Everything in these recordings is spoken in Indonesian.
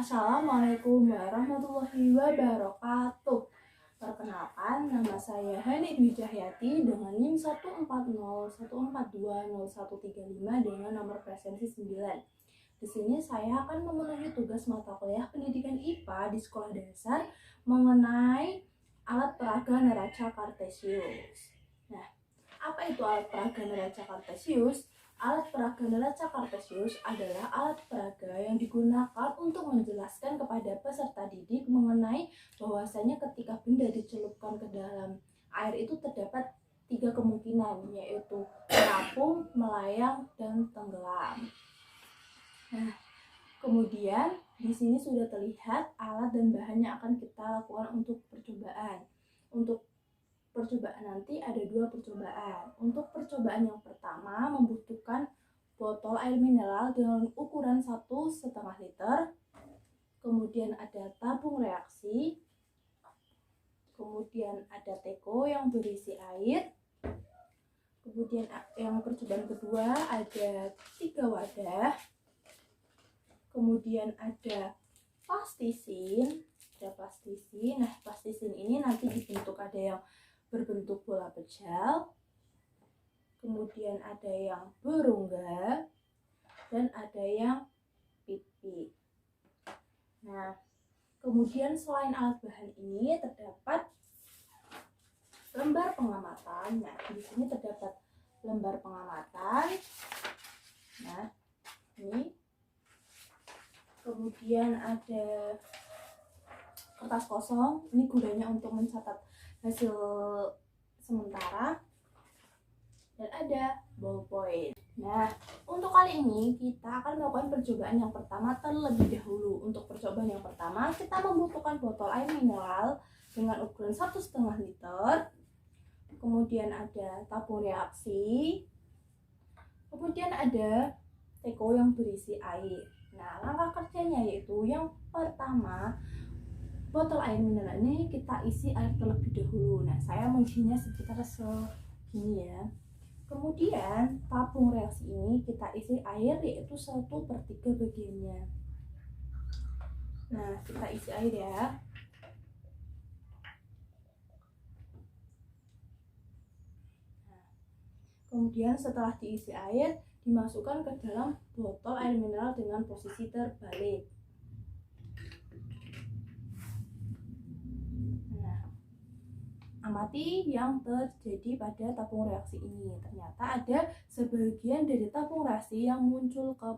Assalamualaikum warahmatullahi wabarakatuh. Perkenalkan, nama saya Hani Dwi Cahyati dengan NIM 140142013 dengan nomor presensi 9. Di sini saya akan memenuhi tugas mata kuliah pendidikan IPA di sekolah dasar mengenai alat peraga neraca kartesius. Nah, apa itu alat peraga neraca kartesius? Alat peraga neraca kartesius adalah alat peraga yang digunakan untuk menjelaskan kepada peserta didik mengenai bahwasanya ketika benda dicelupkan ke dalam air itu terdapat 3 kemungkinan, yaitu terapung, melayang, dan tenggelam. Nah, kemudian di sini sudah terlihat alat dan bahan yang akan kita lakukan untuk percobaan. Untuk percobaan nanti ada 2 percobaan. Untuk percobaan yang pertama membutuhkan botol air mineral dengan ukuran 1,5 liter. Kemudian ada tabung reaksi. Kemudian ada teko yang berisi air. Kemudian yang percobaan kedua ada 3 wadah. Kemudian ada plastisin. Nah, plastisin ini nanti dibentuk, ada yang berbentuk bola pejal, kemudian ada yang berungga, dan ada yang pipi. Nah, kemudian selain alat bahan ini terdapat lembar pengamatan. Nah, di sini terdapat lembar pengamatan. Nah, ini. Kemudian ada kertas kosong. Ini gunanya untuk mencatat hasil sementara, dan ada ballpoint. Nah, untuk kali ini kita akan melakukan percobaan yang pertama terlebih dahulu. Untuk percobaan yang pertama kita membutuhkan botol air mineral dengan ukuran 1,5 liter. Kemudian ada tabung reaksi. Kemudian ada teko yang berisi air. Nah, langkah kerjanya yaitu yang pertama, botol air mineral ini kita isi air terlebih dahulu. Nah, saya mengisinya sekitar segini ya. Kemudian tabung reaksi ini kita isi air yaitu 1/3 bagiannya. Nah, kita isi air ya. Nah, kemudian setelah diisi air, dimasukkan ke dalam botol air mineral dengan posisi terbalik. Amati yang terjadi pada tabung reaksi ini. Ternyata ada sebagian dari tabung reaksi yang muncul ke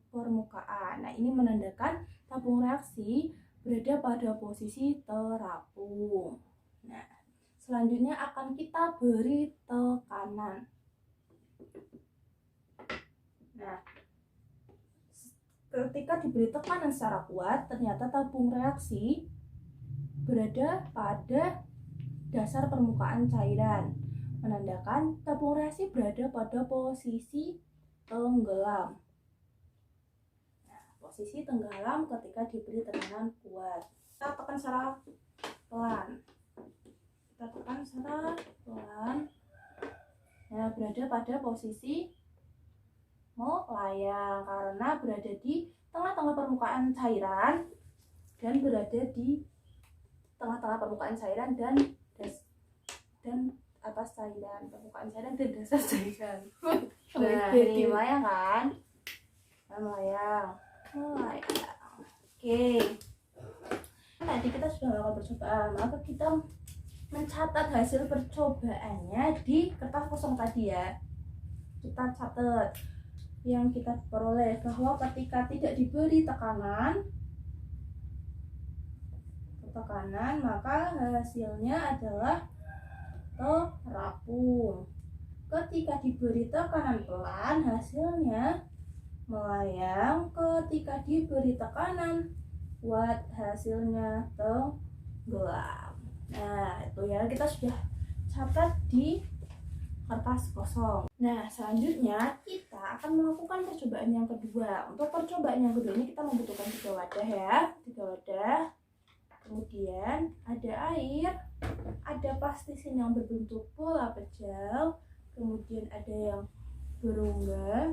permukaan. Nah, ini menandakan tabung reaksi berada pada posisi terapung. Nah, selanjutnya akan kita beri tekanan. Nah, ketika diberi tekanan secara kuat, ternyata tabung reaksi berada pada dasar permukaan cairan, menandakan tabung reaksi berada pada posisi tenggelam. Nah, posisi tenggelam ketika diberi tekanan kuat. Kita tekan secara pelan. Nah, berada pada posisi melayang karena berada di tengah-tengah permukaan cairan dan berada di tengah-tengah permukaan cairan dan atas cairan, permukaan cairan dan dasar cairan. Nah, ini melayang kan? Melayang. Oke. Tadi kita sudah melakukan percobaan, maka kita mencatat hasil percobaannya di kertas kosong tadi ya. Kita catat yang kita peroleh, bahwa ketika tidak diberi tekanan, maka hasilnya adalah terapung. Ketika diberi tekanan pelan, hasilnya melayang. Ketika diberi tekanan kuat, hasilnya tenggelam. Nah, itu ya, kita sudah catat di kertas kosong. Nah, selanjutnya kita akan melakukan percobaan yang kedua. Untuk percobaan yang kedua ini kita membutuhkan 3 wadah ya. 3 wadah. Kemudian ada air, ada plastisin yang berbentuk bola pejal, kemudian ada yang berungga,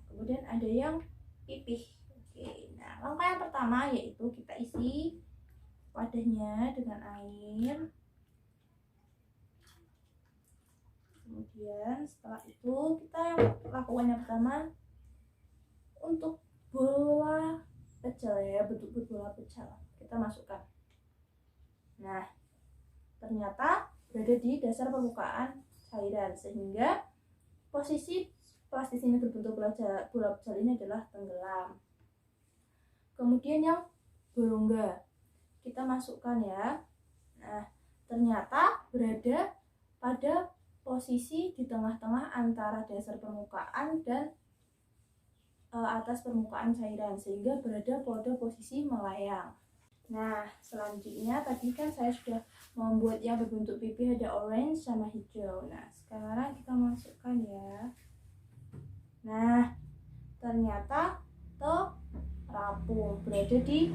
kemudian ada yang pipih. Oke, nah langkah yang pertama yaitu kita isi wadahnya dengan air. Kemudian setelah itu kita yang lakukan yang pertama untuk bola pecel ya, bentuk bola pecel kita masukkan. Nah, ternyata berada di dasar permukaan cairan sehingga posisi plastis ini berbentuk bola pecel ini adalah tenggelam. Kemudian yang berongga kita masukkan ya. Nah, ternyata berada pada posisi di tengah-tengah antara dasar permukaan dan atas permukaan cairan sehingga berada pada posisi melayang. Nah, selanjutnya tadi kan saya sudah membuat yang berbentuk pipih ada orange sama hijau. Nah, sekarang kita masukkan ya. Nah, ternyata terapung berada di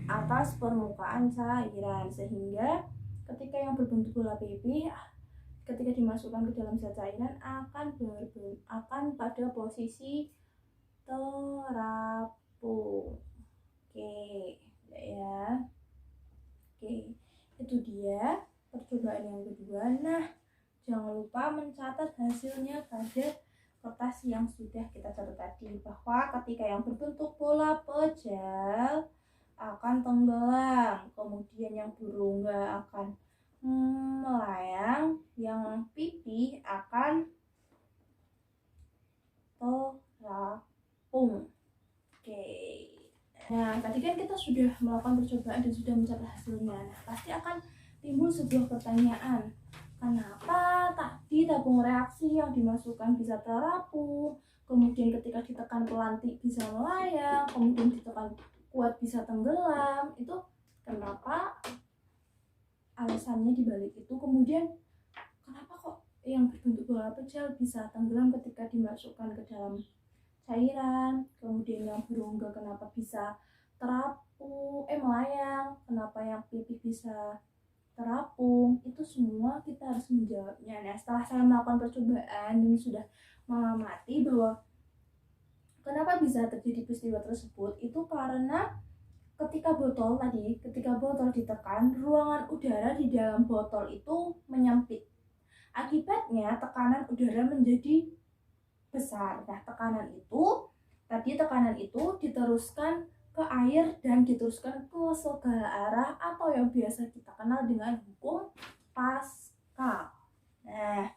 atas permukaan cairan sehingga ketika yang berbentuk bola pipih ketika dimasukkan ke dalam zat cairan akan pada posisi terapung. Oke, ya. Oke, itu dia percobaan yang kedua. Nah, jangan lupa mencatat hasilnya pada kertas yang sudah kita catat tadi, bahwa ketika yang berbentuk bola pecel akan tenggelam, kemudian yang berongga akan melayang, yang pipih akan terapung. Oke. Nah, tadi kan kita sudah melakukan percobaan dan sudah mencatat hasilnya. Nah, pasti akan timbul sebuah pertanyaan. Kenapa tadi tabung reaksi yang dimasukkan bisa terapung, kemudian ketika ditekan pelan bisa melayang, kemudian ditekan kuat bisa tenggelam? Itu kenapa? Alasannya dibalik itu. Kemudian kenapa kok yang berbentuk bola pecel bisa tenggelam ketika dimasukkan ke dalam cairan, kemudian yang berongga kenapa bisa melayang, kenapa yang pipih bisa terapung? Itu semua kita harus menjawabnya. Nah, setelah saya melakukan percobaan dan sudah mengamati bahwa kenapa bisa terjadi peristiwa tersebut, itu karena ketika botol ditekan, ruangan udara di dalam botol itu menyempit. Akibatnya tekanan udara menjadi besar. Nah, tekanan itu diteruskan ke air dan diteruskan ke segala arah atau yang biasa kita kenal dengan hukum Pascal. Nah,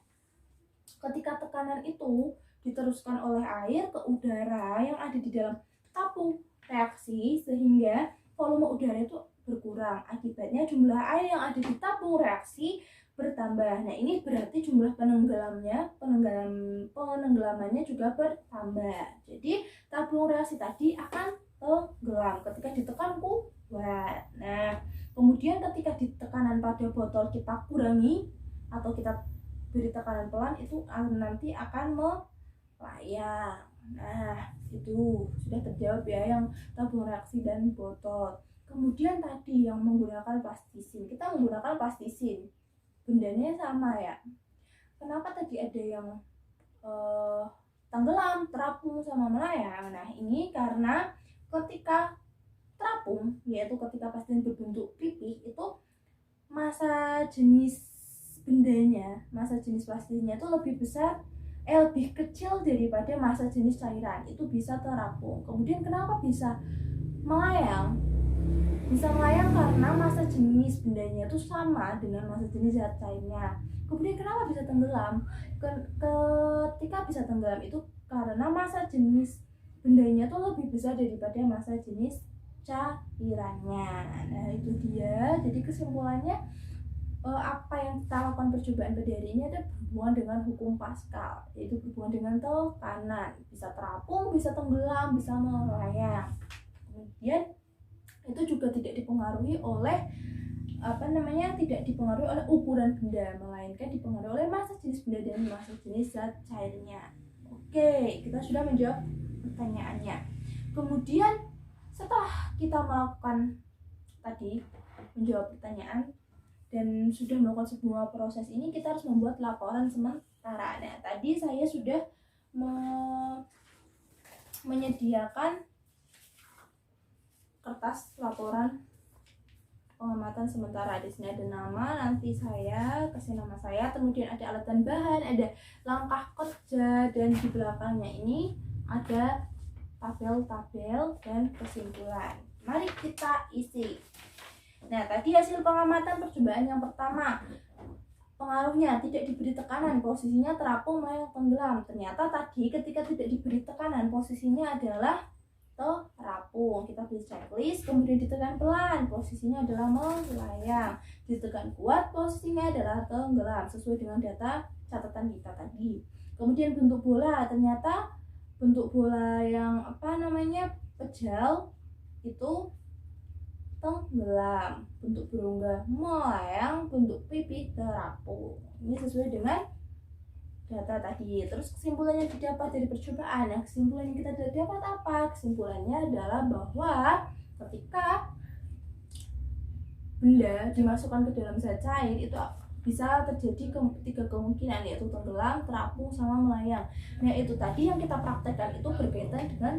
ketika tekanan itu diteruskan oleh air ke udara yang ada di dalam tabung reaksi sehingga volume udara itu berkurang. Akibatnya jumlah air yang ada di tabung reaksi bertambah. Nah, ini berarti jumlah penenggelamannya juga bertambah. Jadi tabung reaksi tadi akan tenggelam ketika ditekan kuat. Nah, kemudian ketika tekanan pada botol kita kurangi atau kita beri tekanan pelan, itu nanti akan melayang. Nah, itu sudah terjawab ya yang tabung reaksi dan botol. Kemudian tadi yang menggunakan plastisin, kita menggunakan plastisin, bendanya sama ya. Kenapa tadi ada yang tenggelam, terapung, sama melayang? Nah, ini karena ketika terapung, yaitu ketika plastisin berbentuk pipih, itu massa jenis bendanya, massa jenis plastisinnya itu lebih kecil daripada massa jenis cairan, itu bisa terapung. Kemudian kenapa bisa melayang? Bisa melayang karena massa jenis bendanya itu sama dengan massa jenis zat cairnya. Kemudian kenapa bisa tenggelam? Ketika bisa tenggelam itu karena massa jenis bendanya itu lebih besar daripada massa jenis cairannya. Nah, itu dia. Jadi kesimpulannya apa yang kita lakukan percobaan pada hari ini ada berhubungan dengan hukum Pascal, yaitu berhubungan dengan tekanan, bisa terapung, bisa tenggelam, bisa melayang. Kemudian itu juga tidak dipengaruhi oleh ukuran benda, melainkan dipengaruhi oleh massa jenis benda dan massa jenis zat cairnya. Oke, kita sudah menjawab pertanyaannya. Kemudian setelah kita melakukan tadi menjawab pertanyaan dan sudah melakukan sebuah proses ini, kita harus membuat laporan sementara. Nah, tadi saya sudah menyediakan kertas laporan pengamatan sementara. Di sini ada nama, nanti saya kasih nama saya, kemudian ada alat dan bahan, ada langkah kerja, dan di belakangnya ini ada tabel-tabel dan kesimpulan. Mari kita isi. Nah, tadi hasil pengamatan percobaan yang pertama, pengaruhnya tidak diberi tekanan, posisinya terapung, melayang, tenggelam. Ternyata tadi ketika tidak diberi tekanan, posisinya adalah terapung. Kita pilih checklist, kemudian ditekan pelan, posisinya adalah melayang. Ditekan kuat, posisinya adalah tenggelam, sesuai dengan data catatan kita tadi. Kemudian bentuk bola, ternyata bentuk bola yang pejal itu tenggelam, bentuk berongga melayang, bentuk pipih terapung. Ini sesuai dengan data tadi. Terus kesimpulannya didapat dari percobaan. Nah, kesimpulan yang kita dapat apa? Kesimpulannya adalah bahwa ketika benda dimasukkan ke dalam zat cair itu bisa terjadi tiga kemungkinan, yaitu tenggelam, terapung, sama melayang. Nah, itu tadi yang kita praktekkan itu berkaitan dengan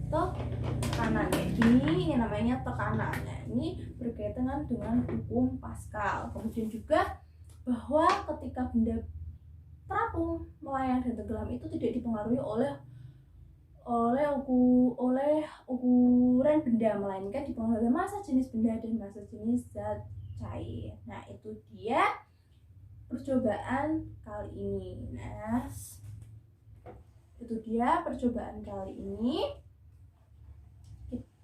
tekanan. Ini namanya tekanan. Nah, ini berkaitan dengan hukum Pascal. Kemudian juga bahwa ketika benda terapung, melayang, dan tenggelam itu tidak dipengaruhi oleh ukuran benda, melainkan dipengaruhi oleh massa jenis benda dan massa jenis zat cair. Nah, itu dia percobaan kali ini. Nah, itu dia percobaan kali ini.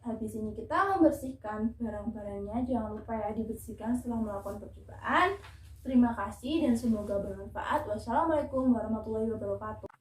Habis ini kita membersihkan barang-barangnya. Jangan lupa ya dibersihkan setelah melakukan percobaan. Terima kasih dan semoga bermanfaat. Wassalamualaikum warahmatullahi wabarakatuh.